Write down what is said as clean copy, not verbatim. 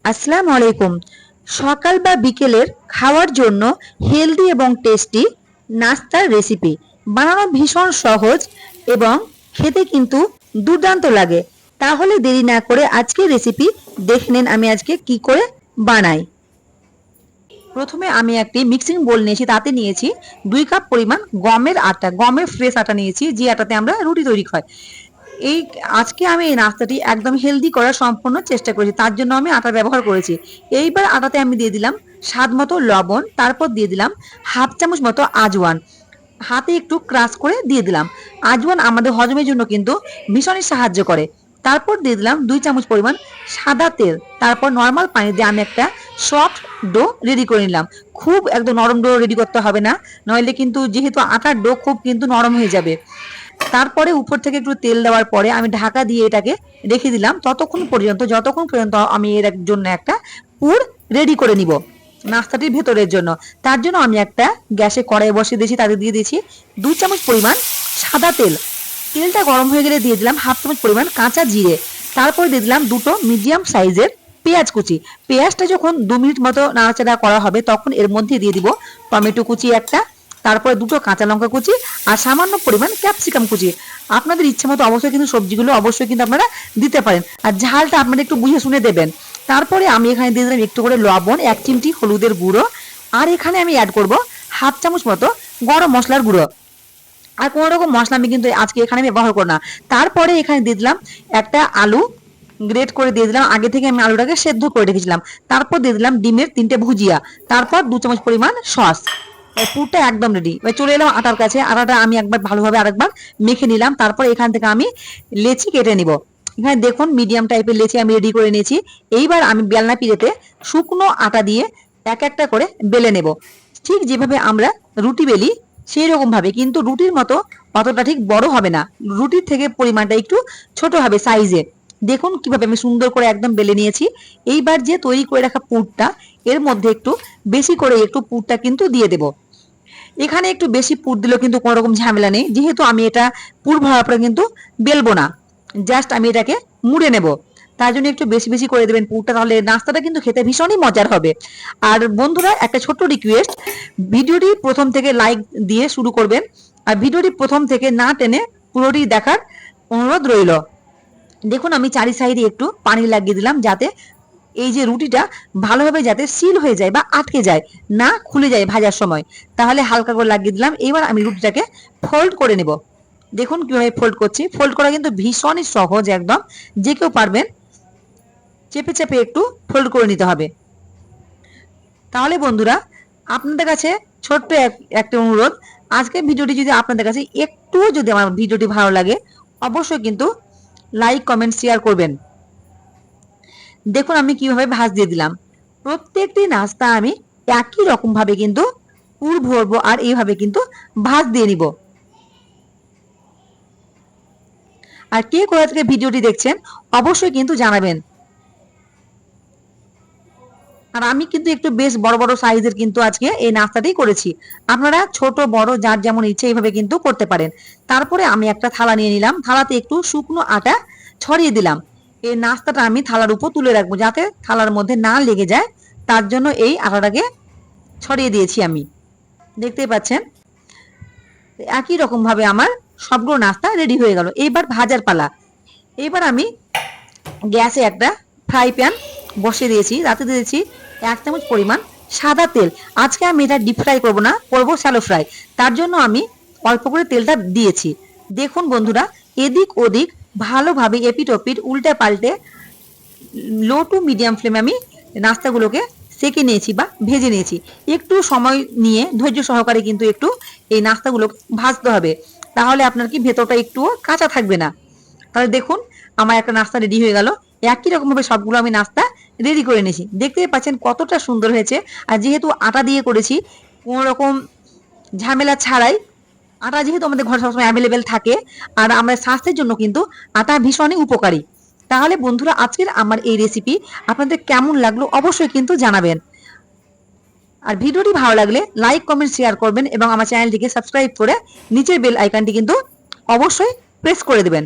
আসসালামু আলাইকুম। সকাল বা বিকেলের খাওয়ার জন্য হেলদি এবং টেস্টি নাস্তার রেসিপি বানানো ভীষণ সহজ এবং খেতে কিন্তু দুর্দান্ত লাগে। তাহলে দেরি না করে আজকের রেসিপি দেখে নিন আমি আজকে কি করে বানাই। প্রথমে আমি একটি মিক্সিং বোল নিয়েছি, তাতে নিয়েছি 2 কাপ পরিমাণ গমের আটা, গমের ফ্রেশ আটা নিয়েছি, যে আটাতে আমরা রুটি তৈরি হয়। এই আজকে আমি এই নাস্তাটি একদম হেলদি করার সম্পূর্ণ চেষ্টা করেছি, তার জন্য আমি আটা ব্যবহার করেছি। এইবার আটাতে আমি দিয়ে দিলাম স্বাদ মতো লবণ, তারপর দিয়ে দিলাম হাফ চামচ মতো আজওয়ান, হাতে একটু ক্রাশ করে দিয়ে দিলাম। আজওয়ান আমাদের হজমের জন্য কিন্তু ভীষণই সাহায্য করে। তারপর দিয়ে দিলাম 2 চামচ পরিমাণ সাদা তেল। তারপর নর্মাল পানি দিয়ে আমি একটা সফট ডো রেডি করে নিলাম। খুব একদম নরম ডো রেডি করতে হবে না, নইলে কিন্তু যেহেতু আটার ডো খুব কিন্তু নরম হয়ে যাবে। তারপরে উপর থেকে একটু তেল দেওয়ার পরে আমি ঢাকা দিয়ে এটাকে রেখে দিলাম যতক্ষণ পর্যন্ত আমি এর জন্য একটা পুর রেডি করে নিব নাস্তাটির ভেতরের জন্য। তার জন্য আমি একটা গ্যাসে কড়াই বসিয়ে দিয়েছি, তাতে দিয়ে দিয়েছি 2 চামচ পরিমাণ সাদা তেল। তেলটা গরম হয়ে গেলে দিয়ে দিলাম হাফ চামচ পরিমাণ কাঁচা জিরে। তারপরে দিয়ে দিলাম দুটো মিডিয়াম সাইজের পেঁয়াজ কুচি। পেঁয়াজটা যখন 2 মিনিট মতো নাড়াচাড়া করা হবে তখন এর মধ্যে দিয়ে দিব টমেটো কুচি একটা, তারপরে দুটো কাঁচা লঙ্কা কুচি আর সামান্য পরিমাণ ক্যাপসিকাম কুচি। আপনাদের ইচ্ছে মতো অবশ্যই কিন্তু সবজিগুলো অবশ্যই কিন্তু আপনারা দিতে পারেন, আর ঝালটা আপনারা একটু বুঝে শুনে দেবেন। তারপরে আমি এখানে দিয়ে দিলাম একটু করে লবণ, 1 চিমটি হলুদের গুঁড়ো, আর এখানে আমি অ্যাড করব হাফ চামচ মতো গরম মশলার গুঁড়ো। আর কোনো রকম মশলা আমি কিন্তু আজকে এখানে ব্যবহার করব না। তারপরে এখানে দিয়ে দিলাম একটা আলু গ্রেট করে দিয়ে দিলাম, আগে থেকে আমি আলুটাকে সেদ্ধ করে রেখেছিলাম। তারপর দিয়ে দিলাম ডিমের 3টে ভুজিয়া, তারপর 2 চামচ পরিমাণ সস। পুরটা একদম রেডি। এবার চলে এলাম আটার কাছে। আটাটা আমি একবার ভালোভাবে আরেকবার মেখে নিলাম। তারপর এখান থেকে আমি লেচি কেটে নিব। এখানে দেখুন মিডিয়াম টাইপের লেচি আমি রেডি করে নিয়েছি। এইবার আমি বেলনা পিড়েতে শুকনো আটা দিয়ে এক একটা করে বেলে নেব, ঠিক যেভাবে আমরা রুটি বেলি সেই রকম ভাবে, কিন্তু রুটির মতো অতটা ঠিক বড় হবে না, রুটির থেকে পরিমাণটা একটু ছোট হবে সাইজে। দেখুন কিভাবে আমি সুন্দর করে একদম বেলে নিয়েছি। এইবার যে তৈরি করে রাখা পুরটা এর মধ্যে একটু বেশি করে একটু পুরটা কিন্তু দিয়ে দেব। এখানে একটু বেশি পুর দিলেও কিন্তু কোনো রকম ঝামেলা নেই, যেহেতু আমি এটা পুর ভরার পরে কিন্তু বেলবো না, জাস্ট আমি এটাকে মুড়ে নেব। তার জন্য একটু বেশি বেশি করে দেবেন পুরটা, তাহলে নাস্তাটা কিন্তু খেতে ভীষণই মজার হবে। আর বন্ধুরা একটা ছোট্ট রিকোয়েস্ট, ভিডিওটি প্রথম থেকে লাইক দিয়ে শুরু করবেন, আর ভিডিওটি প্রথম থেকে না টেনে পুরোটি দেখার অনুরোধ রইল। দেখুন আমি চারি সাইডে একটু পানি লাগিয়ে দিলাম, যাতে এই যে রুটিটা ভালোভাবে যাতে সিল হয়ে যায় বা আটকে যায় না, খুলে যায় ভাজার সময়, তাহলে হালকা করে লাগিয়ে দিলাম। এবার আমি রুটিটাকে ফোল্ড করে নেব। দেখুন কিভাবে ফোল্ড করছি। ফোল্ড করা কিন্তু ভীষণই সহজ, একদম যে কেউ পারবেন। চেপে চেপে একটু ফোল্ড করে নিতে হবে। তাহলে বন্ধুরা আপনাদের কাছে ছোট্ট একটা অনুরোধ, আজকের ভিডিওটি যদি আপনাদের কাছে একটুও যদি আমার ভিডিওটি ভালো লাগে অবশ্যই কিন্তু লাইক কমেন্ট শেয়ার করবেন। দেখুন আমি কিভাবে ভাঁজ দিয়ে দিলাম। প্রত্যেকটি নাস্তা আমি একই রকম ভাবে কিন্তু পুর ভরবো আর এইভাবে কিন্তু ভাঁজ দিয়ে নিব। আর কে কোথা থেকে ভিডিওটি দেখছেন অবশ্যই কিন্তু জানাবেন। আর আমি কিন্তু একটু বেশ বড় বড় সাইজের কিন্তু আজকে এই নাস্তাটি করেছি, আপনারা ছোট বড় যার যেমন ইচ্ছে এইভাবে কিন্তু করতে পারেন। তারপরে আমি একটা থালা নিয়ে নিলাম, থালাতে একটু শুকনো আটা ছড়িয়ে দিলাম। এই নাস্তাটা আমি থালার উপর তুলে রাখবো যাতে থালার মধ্যে না লেগে যায়, তার জন্য এই আটাটাকে ছড়িয়ে দিয়েছি আমি। দেখতেই পাচ্ছেন একই রকম ভাবে আমার সবগুলো নাস্তা রেডি হয়ে গেল। এইবার ভাজার পালা। এইবার আমি গ্যাসে একটা ফ্রাই প্যান বসিয়ে দিয়েছি, তাতে দিয়েছি 1 চামচ পরিমাণ সাদা তেল। আজকে আমি এটা ডিপ ফ্রাই করবো না, করবো শ্যালো ফ্রাই, তার জন্য আমি অল্প করে তেলটা দিয়েছি। দেখুন বন্ধুরা এদিক ওদিক ভালোভাবে এপিট ওপিট উল্টে পাল্টে লো টু মিডিয়াম ফ্লেমে আমি নাস্তাগুলোকে সেকে নিয়েছি বা ভেজে নিয়েছি। একটু সময় নিয়ে ধৈর্য সহকারে কিন্তু একটু এই নাস্তাগুলো ভাজতে হবে, তাহলে আপনার কি ভেতরটা একটুও কাঁচা থাকবে না। তাহলে দেখুন আমার একটা নাস্তা রেডি হয়ে গেল। একই রকম ভাবে সবগুলো আমি নাস্তা রেডি করে নিয়েছি। দেখতেই পাচ্ছেন কতটা সুন্দর হয়েছে। আর যেহেতু আটা দিয়ে করেছি কোনো রকম ঝামেলা ছাড়াই, আটা যেহেতু আমাদের ঘরে সবসময় অ্যাভেলেবেল থাকে, আর আমাদের স্বাস্থ্যের জন্য কিন্তু আটা ভীষণই উপকারী। তাহলে বন্ধুরা আজকের আমার এই রেসিপি আপনাদের কেমন লাগলো অবশ্যই কিন্তু জানাবেন। আর ভিডিওটি ভালো লাগলে লাইক কমেন্ট শেয়ার করবেন এবং আমার চ্যানেলটিকে সাবস্ক্রাইব করে নিচের বেল আইকনটি কিন্তু অবশ্যই প্রেস করে দেবেন।